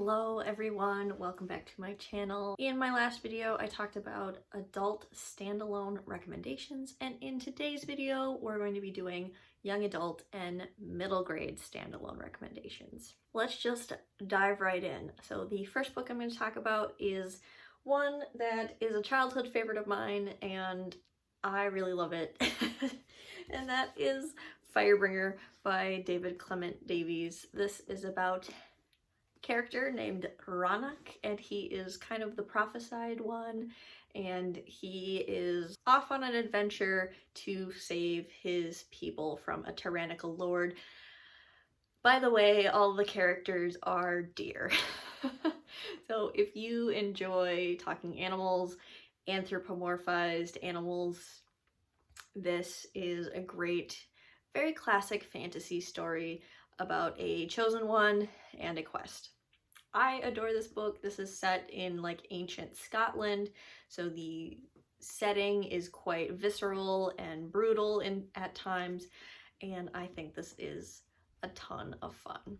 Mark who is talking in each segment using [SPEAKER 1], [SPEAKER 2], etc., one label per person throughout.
[SPEAKER 1] Hello everyone, welcome back to my channel. In my last video, I talked about adult standalone recommendations, and in today's video, we're going to be doing young adult and middle grade standalone recommendations. Let's just dive right in. So the first book I'm going to talk about is one that is a childhood favorite of mine, and I really love it, and that is Firebringer by David Clement Davies. This is about character named Ronak, and he is kind of the prophesied one, and he is off on an adventure to save his people from a tyrannical lord. By the way, all the characters are deer. So if you enjoy talking animals, anthropomorphized animals, this is a great, very classic fantasy story about a chosen one and a quest. I adore this book. This is set in like ancient Scotland, so the setting is quite visceral and brutal at times, and I think this is a ton of fun.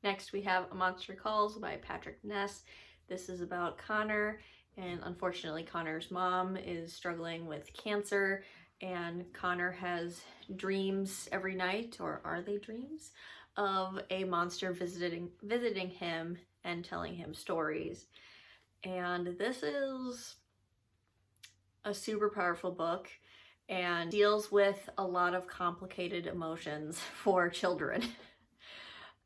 [SPEAKER 1] Next we have A Monster Calls by Patrick Ness. This is about Connor, and unfortunately Connor's mom is struggling with cancer, and Connor has dreams every night, or are they dreams, of a monster visiting him and telling him stories. And this is a super powerful book and deals with a lot of complicated emotions for children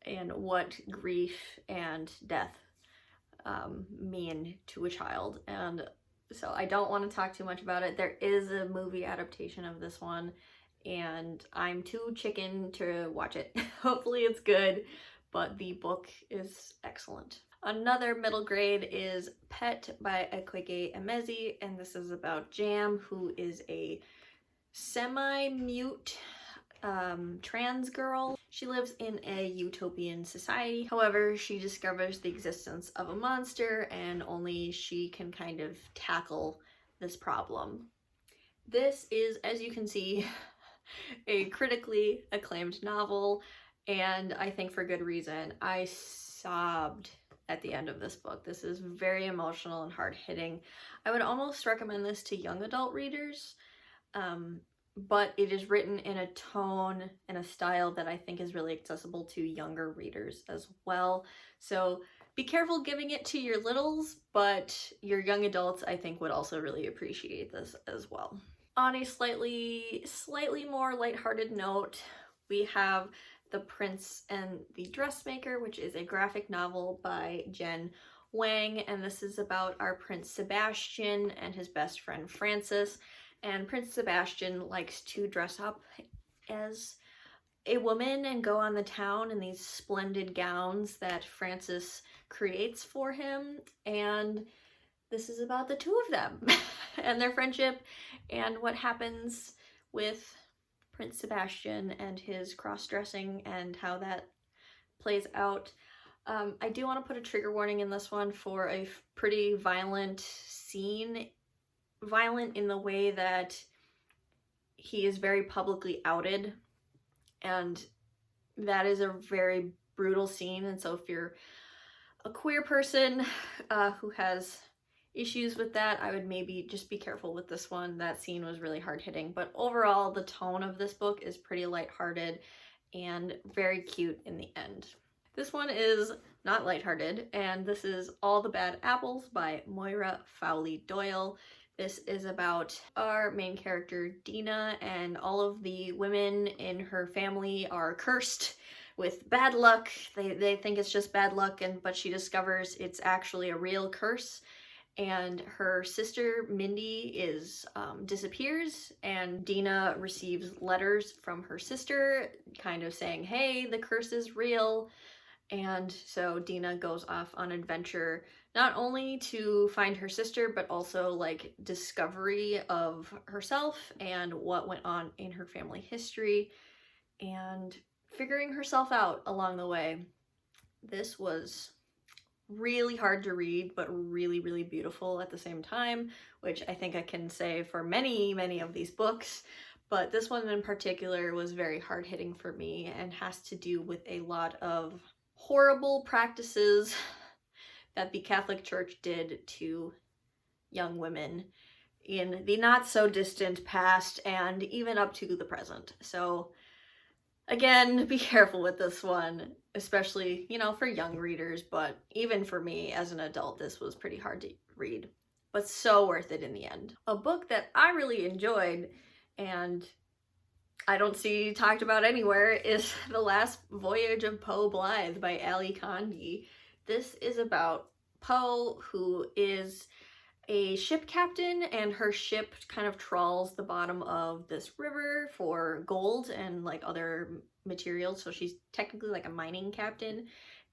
[SPEAKER 1] and what grief and death mean to a child. And so I don't want to talk too much about it. There is a movie adaptation of this one, and I'm too chicken to watch it. Hopefully it's good, but the book is excellent. Another middle grade is Pet by Akwaeke Emezi, and this is about Jam, who is a semi-mute trans girl. She lives in a utopian society. However, she discovers the existence of a monster, and only she can kind of tackle this problem. This is, as you can see, a critically acclaimed novel, and I think for good reason. I sobbed at the end of this book. This is very emotional and hard-hitting. I would almost recommend this to young adult readers, but it is written in a tone and a style that I think is really accessible to younger readers as well. So be careful giving it to your littles, but your young adults I think would also really appreciate this as well. On a slightly more lighthearted note, we have The Prince and the Dressmaker, which is a graphic novel by Jen Wang, and this is about our Prince Sebastian and his best friend Francis. And Prince Sebastian likes to dress up as a woman and go on the town in these splendid gowns that Francis creates for him, and this is about the two of them and their friendship and what happens with Prince Sebastian and his cross-dressing and how that plays out. I do want to put a trigger warning in this one for a pretty violent scene. Violent in the way that he is very publicly outed, and that is a very brutal scene. And so if you're a queer person who has issues with that, I would maybe just be careful with this one. That scene was really hard-hitting, but overall the tone of this book is pretty lighthearted and very cute in the end. This one is not lighthearted, and this is All the Bad Apples by Moira Fowley Doyle. This is about our main character Dina, and all of the women in her family are cursed with bad luck. They think it's just bad luck, but she discovers it's actually a real curse. And her sister Mindy disappears, and Dina receives letters from her sister kind of saying, hey, the curse is real. And so Dina goes off on an adventure, not only to find her sister, but also like discovery of herself and what went on in her family history and figuring herself out along the way. This was really hard to read, but really, really beautiful at the same time, which I think I can say for many of these books. But this one in particular was very hard-hitting for me and has to do with a lot of horrible practices that the Catholic Church did to young women in the not so distant past and even up to the present. So again, be careful with this one, especially, you know, for young readers, but even for me as an adult, this was pretty hard to read, but so worth it in the end. A book that I really enjoyed and I don't see talked about anywhere is The Last Voyage of Poe Blythe by Ali Kandi. This is about Poe, who is a ship captain, and her ship kind of trawls the bottom of this river for gold and like other materials. So she's technically like a mining captain,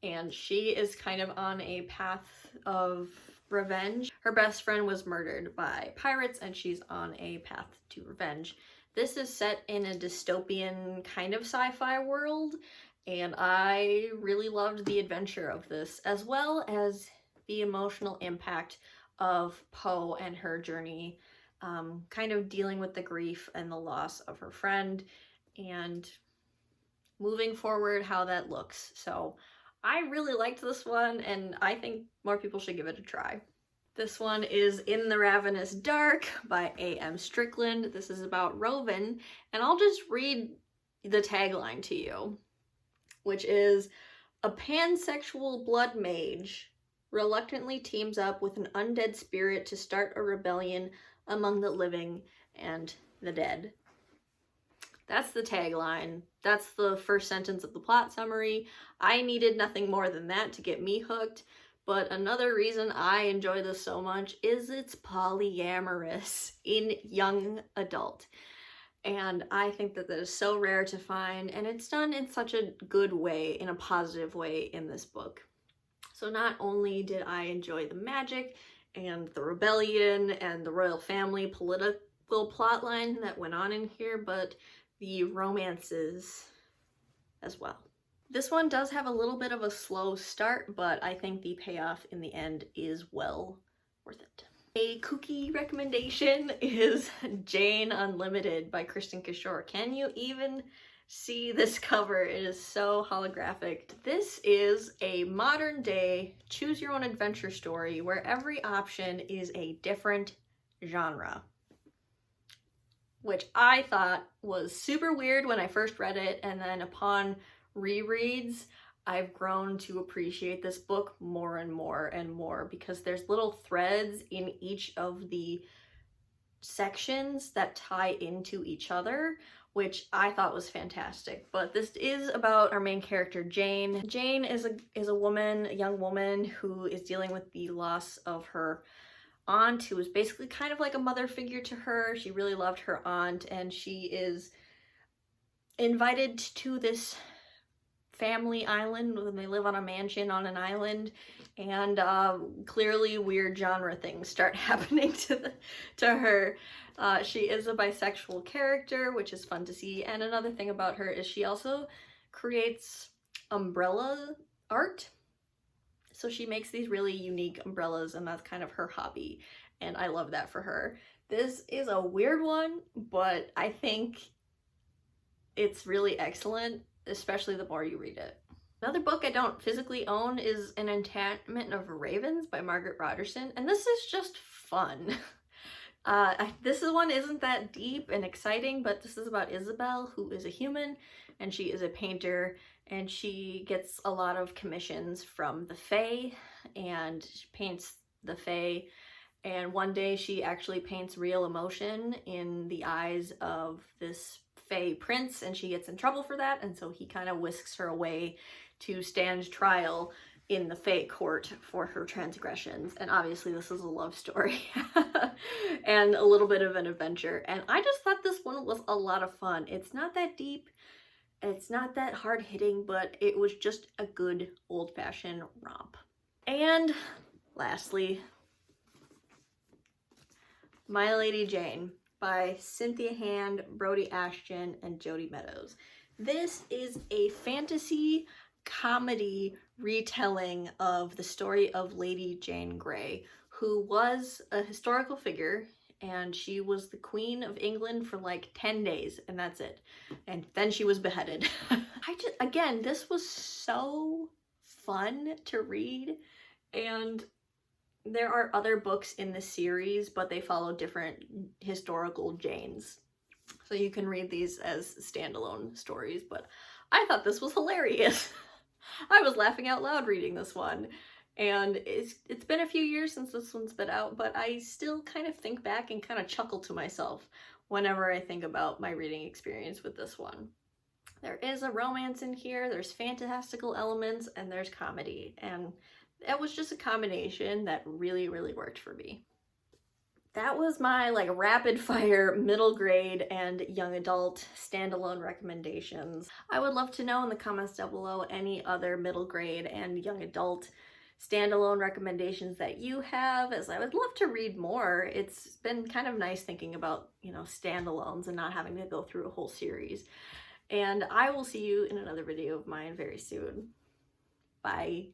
[SPEAKER 1] and she is kind of on a path of revenge. Her best friend was murdered by pirates, and she's on a path to revenge. This is set in a dystopian kind of sci-fi world, and I really loved the adventure of this, as well as the emotional impact of Poe and her journey, kind of dealing with the grief and the loss of her friend, and moving forward how that looks. So I really liked this one, and I think more people should give it a try. This one is In the Ravenous Dark by A.M. Strickland. This is about Rovan, and I'll just read the tagline to you, which is, a pansexual blood mage reluctantly teams up with an undead spirit to start a rebellion among the living and the dead. That's the tagline. That's the first sentence of the plot summary. I needed nothing more than that to get me hooked. But another reason I enjoy this so much is it's polyamorous in young adult. And I think that is so rare to find, and it's done in such a good way, in a positive way in this book. So not only did I enjoy the magic and the rebellion and the royal family political plotline that went on in here, but the romances as well. This one does have a little bit of a slow start, but I think the payoff in the end is well worth it. A kooky recommendation is Jane Unlimited by Kristen Kishore. Can you even see this cover? It is so holographic. This is a modern day choose your own adventure story where every option is a different genre, which I thought was super weird when I first read it, and then upon rereads, I've grown to appreciate this book more and more and more, because there's little threads in each of the sections that tie into each other, which I thought was fantastic. But this is about our main character, Jane. Jane is a woman, a young woman, who is dealing with the loss of her aunt, who was basically kind of like a mother figure to her. She really loved her aunt, and she is invited to this family island when they live on a mansion on an island, and clearly weird genre things start happening to her. She is a bisexual character, which is fun to see, and another thing about her is she also creates umbrella art. So she makes these really unique umbrellas, and that's kind of her hobby, and I love that for her. This is a weird one, but I think it's really excellent, especially the more you read it. Another book I don't physically own is An Enchantment of Ravens by Margaret Rogerson, and this is just fun. This one isn't that deep and exciting, but this is about Isabel, who is a human, and she is a painter, and she gets a lot of commissions from the Fae, and she paints the Fae, and one day she actually paints real emotion in the eyes of this Fae prince, and she gets in trouble for that, and so he kind of whisks her away to stand trial in the Fae court for her transgressions. And obviously this is a love story and a little bit of an adventure, and I just thought this one was a lot of fun. It's not that deep, it's not that hard-hitting, but it was just a good old-fashioned romp. And lastly, My Lady Jane by Cynthia Hand, Brody Ashton, and Jody Meadows. This is a fantasy comedy retelling of the story of Lady Jane Grey, who was a historical figure, and she was the Queen of England for like 10 days, and that's it. And then she was beheaded. Again, this was so fun to read, And there are other books in the series, but they follow different historical Janes. So you can read these as standalone stories, but I thought this was hilarious. I was laughing out loud reading this one. And it's been a few years since this one's been out, but I still kind of think back and kind of chuckle to myself whenever I think about my reading experience with this one. There is a romance in here, there's fantastical elements, and there's comedy. And that was just a combination that really, really worked for me. That was my like rapid fire middle grade and young adult standalone recommendations. I would love to know in the comments down below any other middle grade and young adult standalone recommendations that you have, as I would love to read more. It's been kind of nice thinking about, you know, standalones and not having to go through a whole series. And I will see you in another video of mine very soon. Bye.